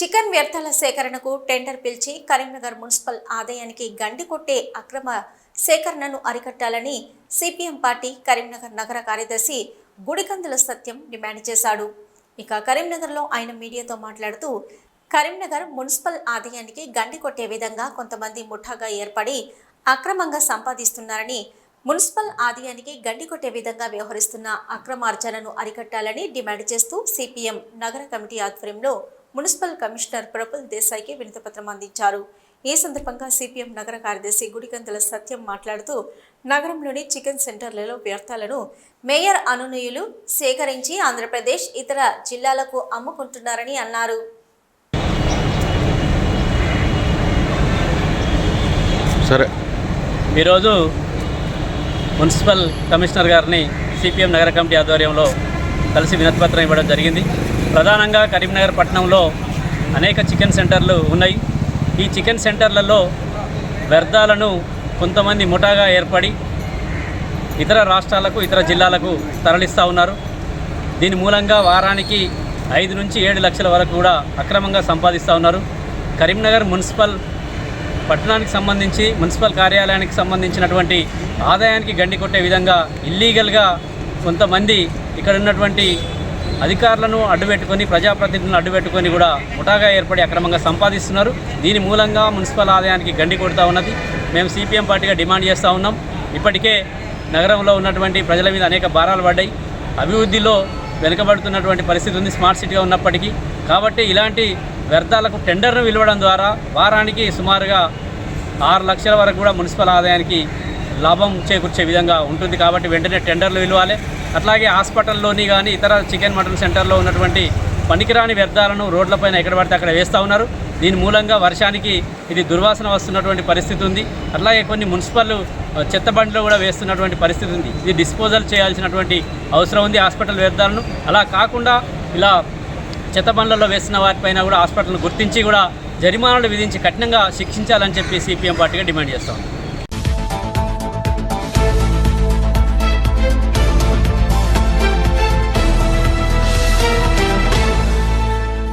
Chicken వ్యర్థాల సేకరణకు tender పిలిచి కరీంనగర్ మున్సిపల్ ఆదాయానికి గండి కొట్టే అక్రమ సేకరణను అరికట్టాలని సిపిఎం పార్టీ కరీంనగర్ నగర కార్యదర్శి గుడికందుల సత్యం డిమాండ్ చేశాడు. ఇక కరీంనగర్లో ఆయన మీడియాతో మాట్లాడుతూ కరీంనగర్ మున్సిపల్ ఆదాయానికి గండి కొట్టే విధంగా కొంతమంది ముఠాగా ఏర్పడి అక్రమంగా సంపాదిస్తున్నారని, మున్సిపల్ ఆదాయానికి గండి కొట్టే విధంగా వ్యవహరిస్తున్న అక్రమార్జనను అరికట్టాలని డిమాండ్ చేస్తూ సిపిఎం నగర కమిటీ ఆధ్వర్యంలో మున్సిపల్ కమిషనర్ ప్రఫుల్ దేశాయ్కి వినతిపత్రం అందించారు. ఈ సందర్భంగా సిపిఎం నగర కార్యదర్శి గుడికందుల సత్యం మాట్లాడుతూ నగరంలోని చికెన్ సెంటర్లలో వ్యర్థాలను మేయర్ అనునయులు సేకరించి ఆంధ్రప్రదేశ్ ఇతర జిల్లాలకు అమ్ముకుంటున్నారని అన్నారు. ఈరోజు మున్సిపల్ కమిషనర్ గారిని సిపిఎం నగర కమిటీ ఆధ్వర్యంలో కలిసి వినతిపత్రం ఇవ్వడం జరిగింది. ప్రధానంగా కరీంనగర్ పట్టణంలో అనేక చికెన్ సెంటర్లు ఉన్నాయి. ఈ చికెన్ సెంటర్లలో వ్యర్థాలను కొంతమంది ముఠాగా ఏర్పడి ఇతర రాష్ట్రాలకు, ఇతర జిల్లాలకు తరలిస్తూ ఉన్నారు. దీని మూలంగా వారానికి 5 నుంచి 7 లక్షల వరకు కూడా అక్రమంగా సంపాదిస్తూ ఉన్నారు. కరీంనగర్ మున్సిపల్ పట్టణానికి సంబంధించి మున్సిపల్ కార్యాలయానికి సంబంధించినటువంటి ఆదాయానికి గండి కొట్టే విధంగా ఇల్లీగల్గా కొంతమంది ఇక్కడ ఉన్నటువంటి అధికారులను అడ్డుపెట్టుకొని, ప్రజాప్రతినిధులను అడ్డుపెట్టుకొని కూడా ముఠాగా ఏర్పడి అక్రమంగా సంపాదిస్తున్నారు. దీని మూలంగా మున్సిపల్ ఆదాయానికి గండి కొడుతూ ఉన్నది. మేము సిపిఎం పార్టీగా డిమాండ్ చేస్తూ ఉన్నాం. ఇప్పటికే నగరంలో ఉన్నటువంటి ప్రజల మీద అనేక భారాలు పడ్డాయి. అభివృద్ధిలో వెనుకబడుతున్నటువంటి పరిస్థితి ఉంది స్మార్ట్ సిటీగా ఉన్నప్పటికీ. కాబట్టి ఇలాంటి వ్యర్థాలకు టెండర్ను పిలవడం ద్వారా వారానికి సుమారుగా 6 లక్షల వరకు కూడా మున్సిపల్ ఆదాయానికి లాభం చేకూర్చే విధంగా ఉంటుంది. కాబట్టి వెంటనే టెండర్లు పిలవాలి. అట్లాగే హాస్పిటల్లోని కానీ ఇతర చికెన్ మటన్ సెంటర్లో ఉన్నటువంటి పనికిరాని వ్యర్థాలను రోడ్లపైన ఎక్కడ పడితే అక్కడ వేస్తూ ఉన్నారు. దీని మూలంగా వర్షానికి ఇది దుర్వాసన వస్తున్నటువంటి పరిస్థితి ఉంది. అట్లాగే కొన్ని మున్సిపల్ చెత్త బండిలో కూడా వేస్తున్నటువంటి పరిస్థితి ఉంది. ఇది డిస్పోజల్ చేయాల్సినటువంటి అవసరం ఉంది హాస్పిటల్ వ్యర్థాలను. అలా కాకుండా ఇలా చెత్త బండ్లలో వేస్తున్న వాటిపైన కూడా హాస్పిటల్ను గుర్తించి కూడా జరిమానాలు విధించి కఠినంగా శిక్షించాలని చెప్పి సిపిఎం పార్టీగా డిమాండ్ చేస్తాం.